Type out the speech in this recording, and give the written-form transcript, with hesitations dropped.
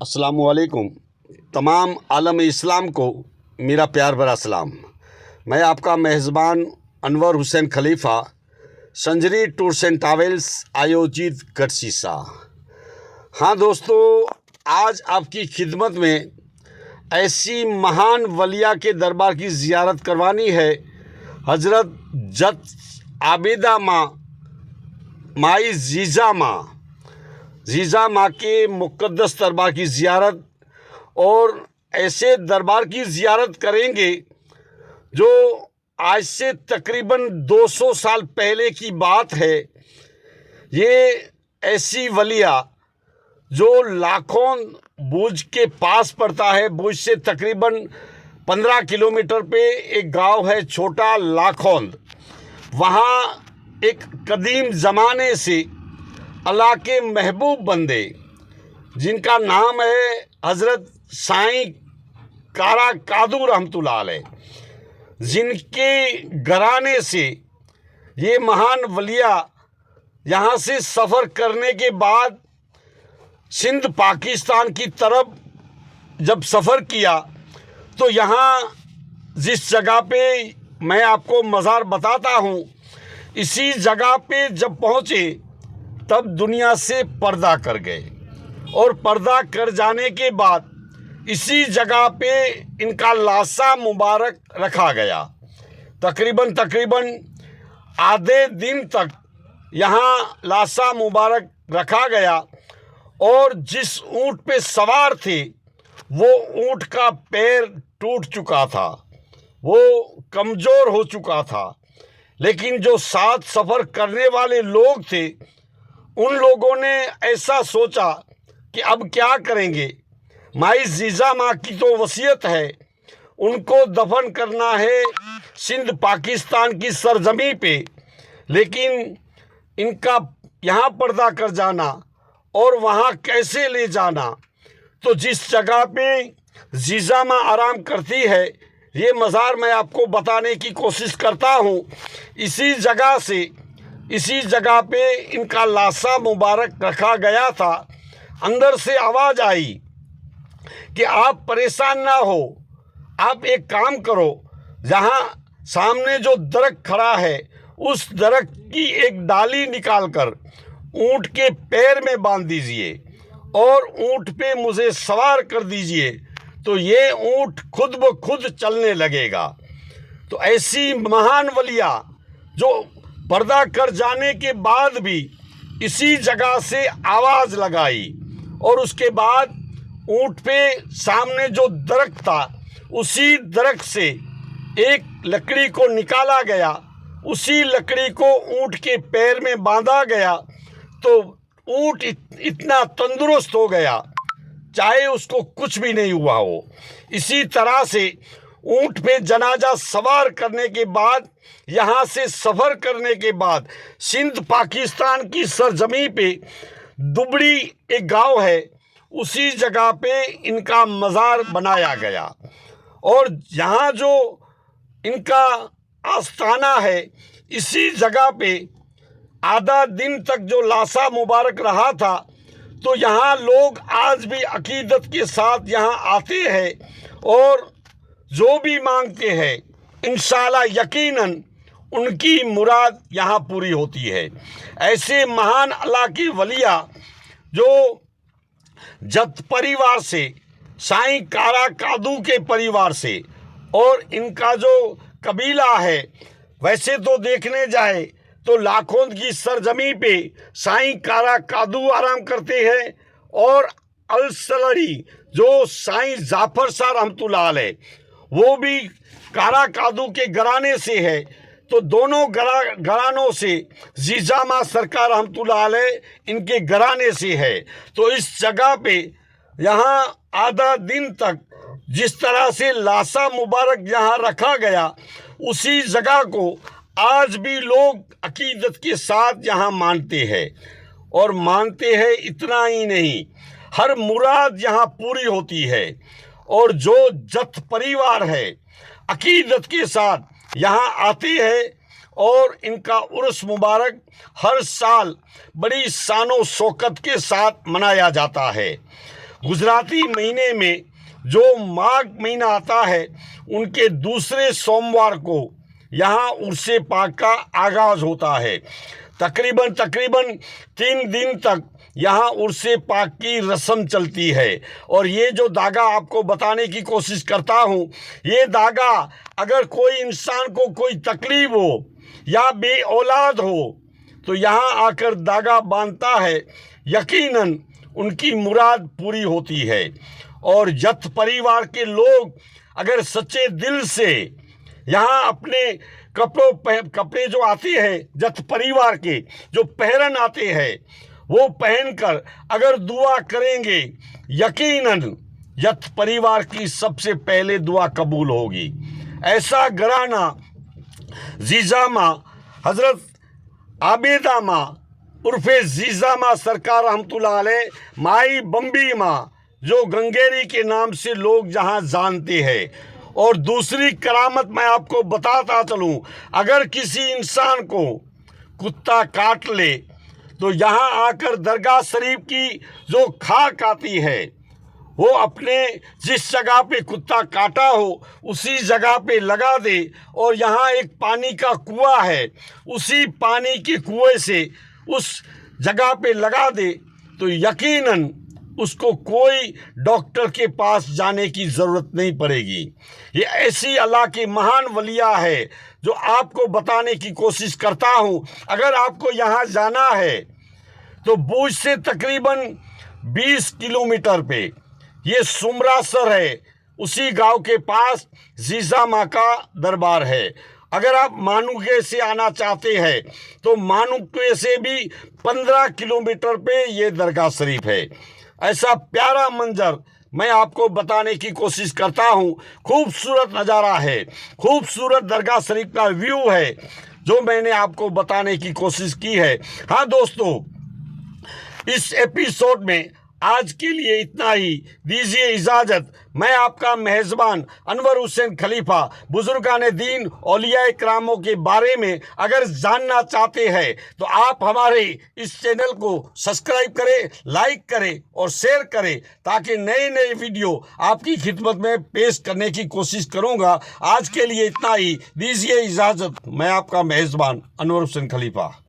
अस्सलामुअलैकुम। तमाम आलम इस्लाम को मेरा प्यार भरा सलाम। मैं आपका मेज़बान अनवर हुसैन खलीफा, संजरी टूर्स एंड ट्रैवल्स आयोजित गढ़शीसा। हाँ दोस्तों, आज आपकी खिदमत में ऐसी महान वलिया के दरबार की ज़ियारत करवानी है। हज़रत जत आबिदा माई जीज़ा माँ के मुक़द्दस दरबार की ज़ियारत, और ऐसे दरबार की ज़ियारत करेंगे जो आज से तकरीबन 200 साल पहले की बात है। ये ऐसी वलिया जो लाखों बुर्ज के पास पड़ता है। बुर्ज से तकरीबन 15 किलोमीटर पे एक गांव है छोटा लाखौंद। वहाँ एक कदीम ज़माने से अल्लाह के महबूब बंदे जिनका नाम है हज़रत साईं कारा कादू रहमतुल्लाह अलैह, जिनके घराने से ये महान वलिया यहाँ से सफ़र करने के बाद सिंध पाकिस्तान की तरफ जब सफ़र किया तो यहाँ जिस जगह पे मैं आपको मज़ार बताता हूँ, इसी जगह पे जब पहुँचे तब दुनिया से पर्दा कर गए, और पर्दा कर जाने के बाद इसी जगह पे इनका लाशा मुबारक रखा गया। तकरीबन आधे दिन तक यहाँ लाशा मुबारक रखा गया, और जिस ऊँट पे सवार थे वो ऊँट का पैर टूट चुका था, वो कमज़ोर हो चुका था। लेकिन जो साथ सफ़र करने वाले लोग थे, उन लोगों ने ऐसा सोचा कि अब क्या करेंगे। माई जीज़ा माँ की तो वसीयत है, उनको दफन करना है सिंध पाकिस्तान की सरजमी पे, लेकिन इनका यहाँ पर्दा कर जाना और वहाँ कैसे ले जाना। तो जिस जगह पे जीज़ा माँ आराम करती है, ये मज़ार मैं आपको बताने की कोशिश करता हूँ। इसी जगह पे इनका लाशा मुबारक रखा गया था। अंदर से आवाज़ आई कि आप परेशान ना हो, आप एक काम करो, जहाँ सामने जो दरख्त खड़ा है उस दरख्त की एक डाली निकालकर ऊँट के पैर में बांध दीजिए और ऊँट पे मुझे सवार कर दीजिए, तो ये ऊँट खुद ब खुद चलने लगेगा। तो ऐसी महान वलिया जो पर्दा कर जाने के बाद भी इसी जगह से आवाज़ लगाई, और उसके बाद ऊँट पे सामने जो दरख्त था उसी दरख्त से एक लकड़ी को निकाला गया, उसी लकड़ी को ऊँट के पैर में बांधा गया। तो ऊँट इतना तंदुरुस्त हो गया, चाहे उसको कुछ भी नहीं हुआ हो। इसी तरह से ऊँट पे जनाजा सवार करने के बाद, यहाँ से सफ़र करने के बाद, सिंध पाकिस्तान की सरजमी पे दुबड़ी एक गांव है, उसी जगह पे इनका मज़ार बनाया गया। और यहाँ जो इनका आस्थाना है, इसी जगह पे आधा दिन तक जो लाशा मुबारक रहा था, तो यहाँ लोग आज भी अकीदत के साथ यहाँ आते हैं और जो भी मांगते हैं इंशाअल्लाह यकीनन उनकी मुराद यहाँ पूरी होती है। ऐसे महान अल्लाह की वलिया जो जत परिवार से, साईं कारा कादू के परिवार से, और इनका जो कबीला है, वैसे तो देखने जाए तो लाखौंद की सरजमी पे साईं कारा कादू आराम करते हैं, और अलसलड़ी जो साईं जाफर शाह रहमतुल्लाह अलैह, वो भी कारा कादू के घराने से है। तो दोनों घरानों से जीज़ा माँ सरकार रहमतुल्लाह अलैह इनके घराने से है। तो इस जगह पे यहाँ आधा दिन तक जिस तरह से लाशा मुबारक यहाँ रखा गया, उसी जगह को आज भी लोग अकीदत के साथ यहाँ मानते हैं। और मानते हैं इतना ही नहीं, हर मुराद यहाँ पूरी होती है। और जो जत परिवार है अकीदत के साथ यहाँ आते हैं, और इनका उर्स मुबारक हर साल बड़ी शानो शौकत के साथ मनाया जाता है। गुजराती महीने में जो माघ महीना आता है उनके दूसरे सोमवार को यहाँ उर्से पाक का आगाज़ होता है। तकरीबन 3 दिन तक यहाँ उर्से पाक की रस्म चलती है। और ये जो धागा आपको बताने की कोशिश करता हूँ, ये धागा अगर कोई इंसान को कोई तकलीफ हो या बे औलाद हो तो यहाँ आकर धागा बांधता है, यकीनन उनकी मुराद पूरी होती है। और जत परिवार के लोग अगर सच्चे दिल से यहाँ अपने कपड़े जो आते हैं जत परिवार के जो पहरन आते हैं वो पहनकर अगर दुआ करेंगे, यकीनन जत परिवार की सबसे पहले दुआ कबूल होगी। ऐसा घराना जीजा माँ हज़रत आबेदा माँ उर्फे जीजा माँ सरकार रहमतुल्लाह अलैह माई बम्बी माँ जो गंगेरी के नाम से लोग जहाँ जानते हैं। और दूसरी करामत मैं आपको बताता चलूँ, अगर किसी इंसान को कुत्ता काट ले तो यहाँ आकर दरगाह शरीफ की जो खाक आती है वो अपने जिस जगह पे कुत्ता काटा हो उसी जगह पे लगा दे। और यहाँ एक पानी का कुआं है, उसी पानी के कुएं से उस जगह पे लगा दे तो यकीनन उसको कोई डॉक्टर के पास जाने की ज़रूरत नहीं पड़ेगी। ये ऐसी अल्लाह की महान वलिया है जो आपको बताने की कोशिश करता हूँ। अगर आपको यहाँ जाना है तो भुज से तकरीबन 20 किलोमीटर पे ये सुमरासर है, उसी गांव के पास जीजा माँ का दरबार है। अगर आप मानुके से आना चाहते हैं तो मानुके से भी 15 किलोमीटर पे ये दरगाह शरीफ है। ऐसा प्यारा मंजर मैं आपको बताने की कोशिश करता हूँ। खूबसूरत नज़ारा है, खूबसूरत दरगाह शरीफ का व्यू है जो मैंने आपको बताने की कोशिश की है। हाँ दोस्तों, इस एपिसोड में आज के लिए इतना ही। दीजिए इजाज़त। मैं आपका मेज़बान अनवर हुसैन खलीफा बुजुर्गान दीन औलिया इकरामों के बारे में अगर जानना चाहते हैं तो आप हमारे इस चैनल को सब्सक्राइब करें, लाइक करें और शेयर करें ताकि नए नए वीडियो आपकी खिदमत में पेश करने की कोशिश करूँगा। आज के लिए इतना ही। दीजिए इजाज़त। मैं आपका मेज़बान अनवर हुसैन खलीफा।